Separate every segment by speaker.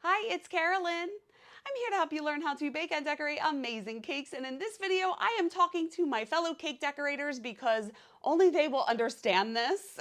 Speaker 1: Hi, it's Carolyn. I'm here to help you learn how to bake and decorate amazing cakes, and in this video I am talking to my fellow cake decorators because only they will understand this.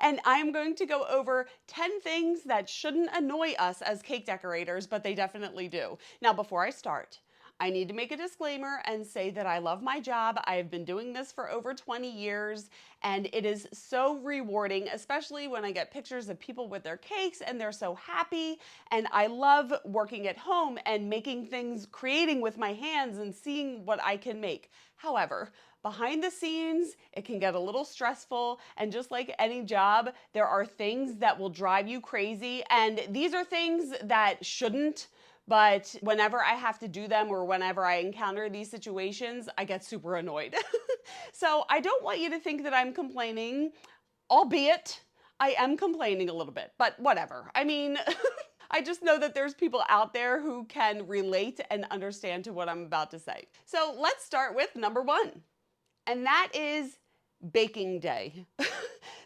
Speaker 1: And I'm going to go over 10 things that shouldn't annoy us as cake decorators, but they definitely do. Now before I start, I need to make a disclaimer and say that I love my job. I have been doing this for over 20 years and it is so rewarding, especially when I get pictures of people with their cakes and they're so happy. And I love working at home and making things, creating with my hands and seeing what I can make. However, behind the scenes, it can get a little stressful, and just like any job, there are things that will drive you crazy, and these are things that shouldn't. But whenever I have to do them or whenever I encounter these situations, I get super annoyed. So I don't want you to think that I'm complaining, albeit I am complaining a little bit, but whatever. I mean, I just know that there's people out there who can relate and understand to what I'm about to say. So let's start with number one, and that is baking day.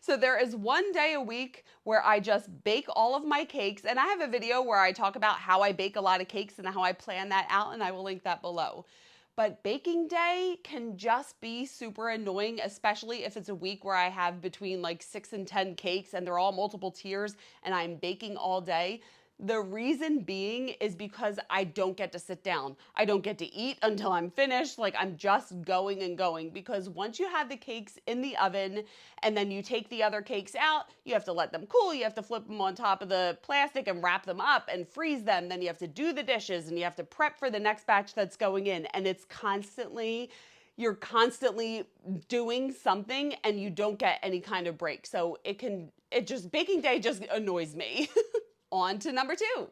Speaker 1: So there is one day a week where I just bake all of my cakes, and I have a video where I talk about how I bake a lot of cakes and how I plan that out, and I will link that below. But baking day can just be super annoying, especially if it's a week where I have between like 6 and 10 cakes and they're all multiple tiers and I'm baking all day. The reason being is because I don't get to sit down. I don't get to eat until I'm finished. Like, I'm just going and going, because once you have the cakes in the oven and then you take the other cakes out, you have to let them cool. You have to flip them on top of the plastic and wrap them up and freeze them. Then you have to do the dishes and you have to prep for the next batch that's going in. And it's you're constantly doing something and you don't get any kind of break. So baking day just annoys me. On to number two.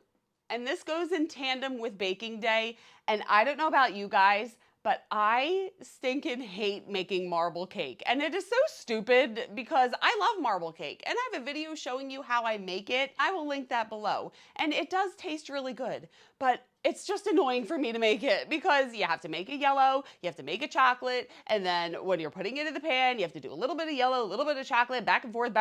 Speaker 1: And this goes in tandem with baking day. And I don't know about you guys, but I stinking hate making marble cake. And it is so stupid because I love marble cake. And I have a video showing you how I make it. I will link that below. And it does taste really good, but it's just annoying for me to make it because you have to make a yellow, you have to make a chocolate, and then when you're putting it in the pan, you have to do a little bit of yellow, a little bit of chocolate, back and forth,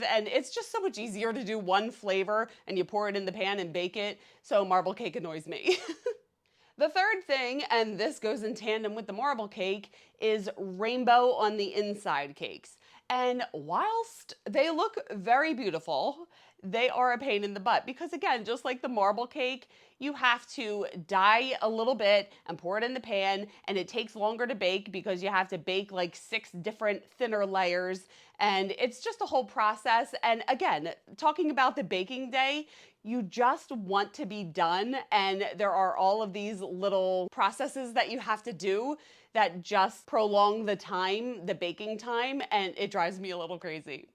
Speaker 1: and it's just so much easier to do one flavor and you pour it in the pan and bake it. So marble cake annoys me. The third thing, and this goes in tandem with the marble cake, is rainbow on the inside cakes. And whilst they look very beautiful, they are a pain in the butt because, again, just like the marble cake, you have to dye a little bit and pour it in the pan, and it takes longer to bake because you have to bake like 6 different thinner layers, and it's just a whole process. And again, talking about the baking day, you just want to be done, and there are all of these little processes that you have to do that just prolong the baking time, and it drives me a little crazy.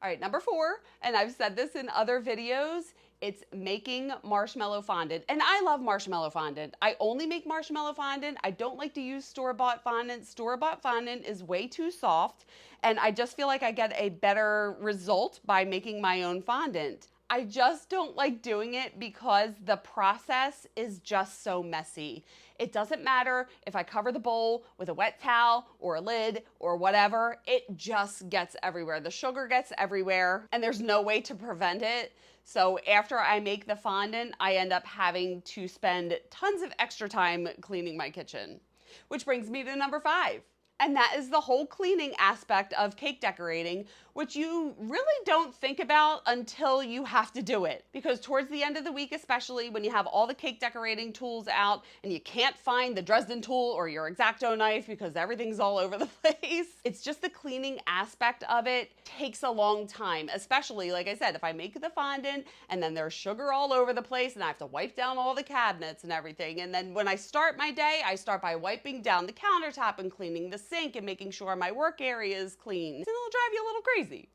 Speaker 1: All right, number 4, and I've said this in other videos, it's making marshmallow fondant. And I love marshmallow fondant. I only make marshmallow fondant. I don't like to use store-bought fondant. Store-bought fondant is way too soft, and I just feel like I get a better result by making my own fondant. I just don't like doing it because the process is just so messy. It doesn't matter if I cover the bowl with a wet towel or a lid or whatever, it just gets everywhere. The sugar gets everywhere and there's no way to prevent it. So after I make the fondant, I end up having to spend tons of extra time cleaning my kitchen. Which brings me to number 5. And that is the whole cleaning aspect of cake decorating, which you really don't think about until you have to do it. Because towards the end of the week, especially when you have all the cake decorating tools out and you can't find the Dresden tool or your X-Acto knife because everything's all over the place, it's just the cleaning aspect of it takes a long time, especially, like I said, if I make the fondant and then there's sugar all over the place and I have to wipe down all the cabinets and everything. And then when I start my day, I start by wiping down the countertop and cleaning the sink and making sure my work area is clean. And it'll drive you a little crazy.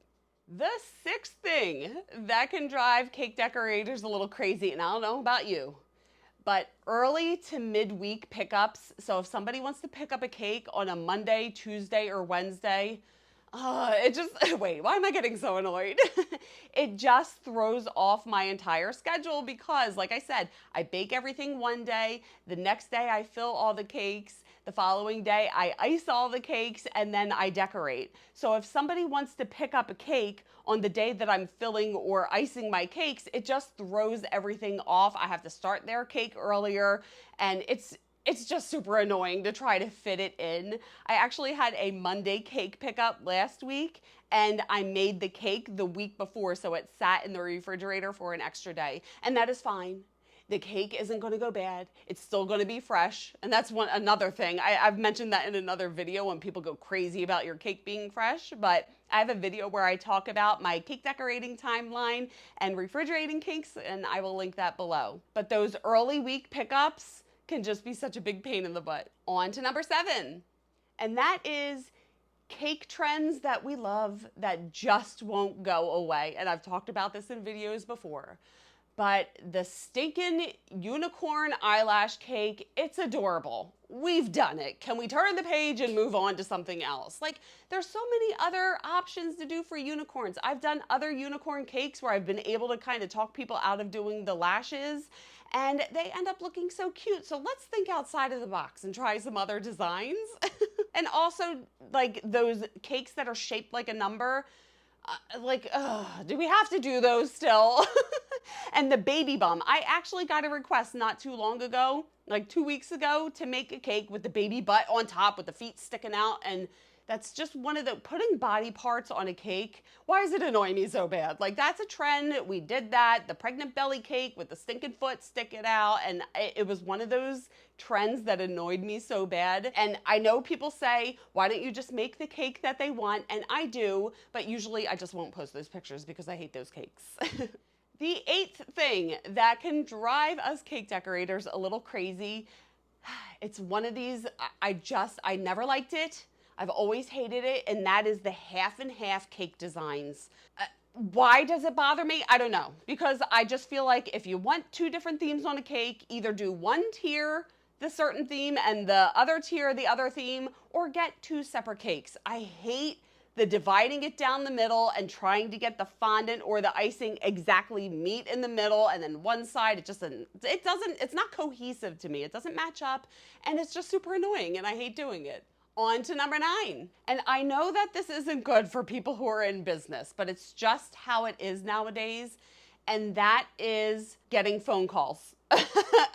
Speaker 1: The 6th thing that can drive cake decorators a little crazy, and I don't know about you, but early to midweek pickups. So if somebody wants to pick up a cake on a Monday, Tuesday, or Wednesday, wait, why am I getting so annoyed? It just throws off my entire schedule because, like I said, I bake everything one day, the next day I fill all the cakes, The following day, I ice all the cakes and then I decorate. So if somebody wants to pick up a cake on the day that I'm filling or icing my cakes, it just throws everything off. I have to start their cake earlier, and it's just super annoying to try to fit it in. I actually had a Monday cake pickup last week, and I made the cake the week before, so it sat in the refrigerator for an extra day, and that is fine. The cake isn't going to go bad. It's still going to be fresh. And that's another thing. I've mentioned that in another video when people go crazy about your cake being fresh. But I have a video where I talk about my cake decorating timeline and refrigerating cakes, and I will link that below. But those early week pickups can just be such a big pain in the butt. On to number 7. And that is cake trends that we love that just won't go away. And I've talked about this in videos before. But the stinking unicorn eyelash cake, it's adorable. We've done it. Can we turn the page and move on to something else? Like, there's so many other options to do for unicorns. I've done other unicorn cakes where I've been able to kind of talk people out of doing the lashes, and they end up looking so cute. So let's think outside of the box and try some other designs. And also, like, those cakes that are shaped like a number, do we have to do those still? And the baby bum. I actually got a request not too long ago, like 2 weeks ago, to make a cake with the baby butt on top with the feet sticking out. And that's just one of the, putting body parts on a cake. Why does it annoy me so bad? Like, that's a trend. We did that. The pregnant belly cake with the stinking foot sticking out. And it was one of those trends that annoyed me so bad. And I know people say, why don't you just make the cake that they want? And I do, but usually I just won't post those pictures because I hate those cakes. The 8th thing that can drive us cake decorators a little crazy, it's one of these, I never liked it. I've always hated it, and that is the half and half cake designs. Why does it bother me? I don't know. Because I just feel like if you want 2 different themes on a cake, either do one tier the certain theme and the other tier the other theme, or get 2 separate cakes. I hate the dividing it down the middle and trying to get the fondant or the icing exactly meet in the middle, and then one side, it's not cohesive to me. It doesn't match up, and it's just super annoying, and I hate doing it. On to number 9. And I know that this isn't good for people who are in business, but it's just how it is nowadays, and that is getting phone calls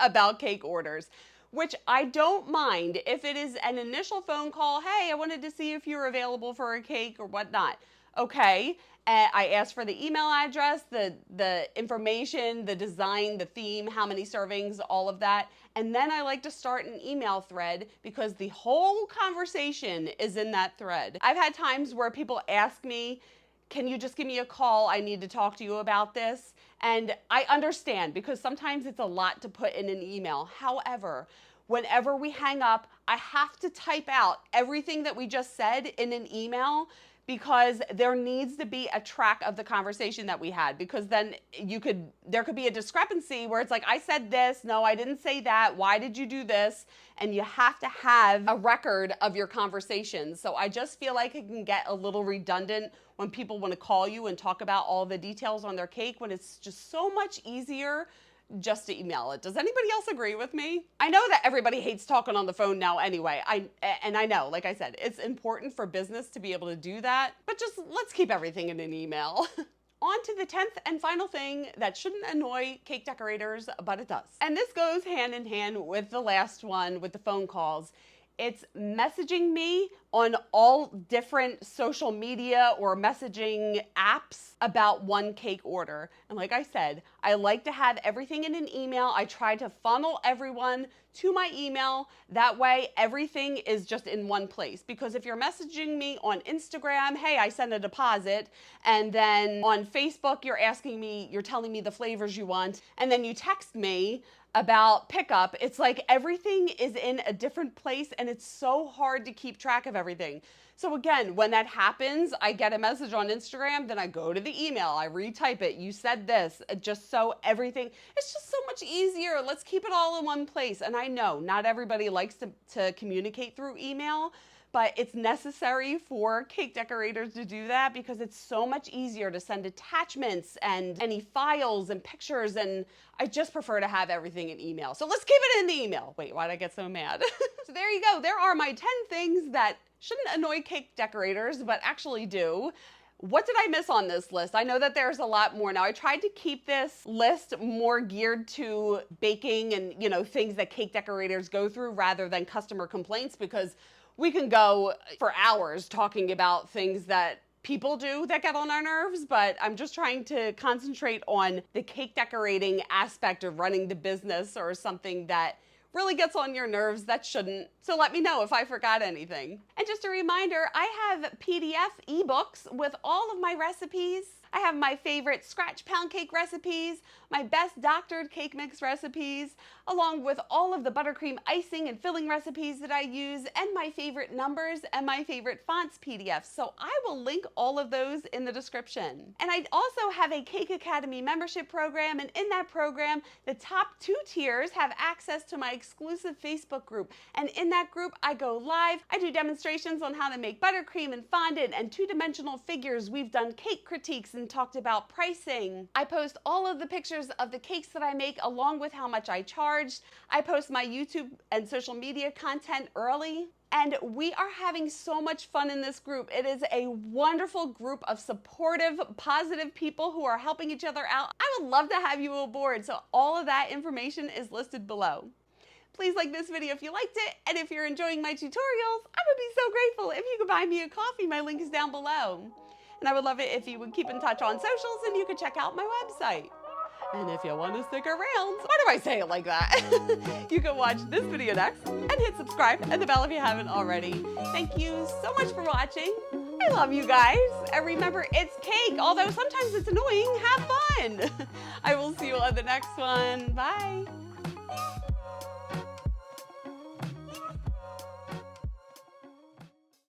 Speaker 1: about cake orders, which I don't mind if it is an initial phone call. Hey, I wanted to see if you're available for a cake or whatnot. Okay, I ask for the email address, the information, the design, the theme, how many servings, all of that. And then I like to start an email thread because the whole conversation is in that thread. I've had times where people ask me, can you just give me a call? I need to talk to you about this. And I understand because sometimes it's a lot to put in an email. However, whenever we hang up, I have to type out everything that we just said in an email because there needs to be a track of the conversation that we had, because then there could be a discrepancy where it's like, I said this, no, I didn't say that, why did you do this? And you have to have a record of your conversations. So I just feel like it can get a little redundant when people want to call you and talk about all the details on their cake, when it's just so much easier just to email it. Does anybody else agree with me? I know that everybody hates talking on the phone now anyway. I know, like I said, it's important for business to be able to do that, but just let's keep everything in an email. On to the 10th and final thing that shouldn't annoy cake decorators, but it does. And this goes hand in hand with the last one, with the phone calls. It's messaging me on all different social media or messaging apps about one cake order. And like I said, I like to have everything in an email. I try to funnel everyone to my email. That way everything is just in one place. Because if you're messaging me on Instagram, hey, I sent a deposit, and then on Facebook you're telling me the flavors you want, and then you text me about pickup, it's like everything is in a different place and it's so hard to keep track of everything. So again, when that happens, I get a message on Instagram, then I go to the email, I retype it, you said this, just so everything, it's just so much easier. Let's keep it all in one place. And I know not everybody likes to communicate through email, but it's necessary for cake decorators to do that because it's so much easier to send attachments and any files and pictures, and I just prefer to have everything in email. So let's keep it in the email. Wait, why'd I get so mad? So there you go. There are my 10 things that shouldn't annoy cake decorators, but actually do. What did I miss on this list? I know that there's a lot more. Now, I tried to keep this list more geared to baking and, things that cake decorators go through rather than customer complaints, because we can go for hours talking about things that people do that get on our nerves, but I'm just trying to concentrate on the cake decorating aspect of running the business, or something that really gets on your nerves that shouldn't. So let me know if I forgot anything. And just a reminder, I have PDF ebooks with all of my recipes. I have my favorite scratch pound cake recipes, my best doctored cake mix recipes, along with all of the buttercream icing and filling recipes that I use, and my favorite numbers and my favorite fonts PDFs. So I will link all of those in the description. And I also have a Cake Academy membership program, and in that program, the top 2 tiers have access to my exclusive Facebook group. And in that group, I go live. I do demonstrations on how to make buttercream and fondant and 2-dimensional figures. We've done cake critiques and talked about pricing. I post all of the pictures of the cakes that I make along with how much I charged. I post my YouTube and social media content early. And we are having so much fun in this group. It is a wonderful group of supportive, positive people who are helping each other out. I would love to have you aboard. So all of that information is listed below. Please like this video if you liked it, and if you're enjoying my tutorials, I would be so grateful if you could buy me a coffee. My link is down below. And I would love it if you would keep in touch on socials, and you could check out my website. And if you want to stick around, why do I say it like that? You can watch this video next, and hit subscribe and the bell if you haven't already. Thank you so much for watching. I love you guys. And remember, it's cake. Although sometimes it's annoying, have fun. I will see you on the next one. Bye.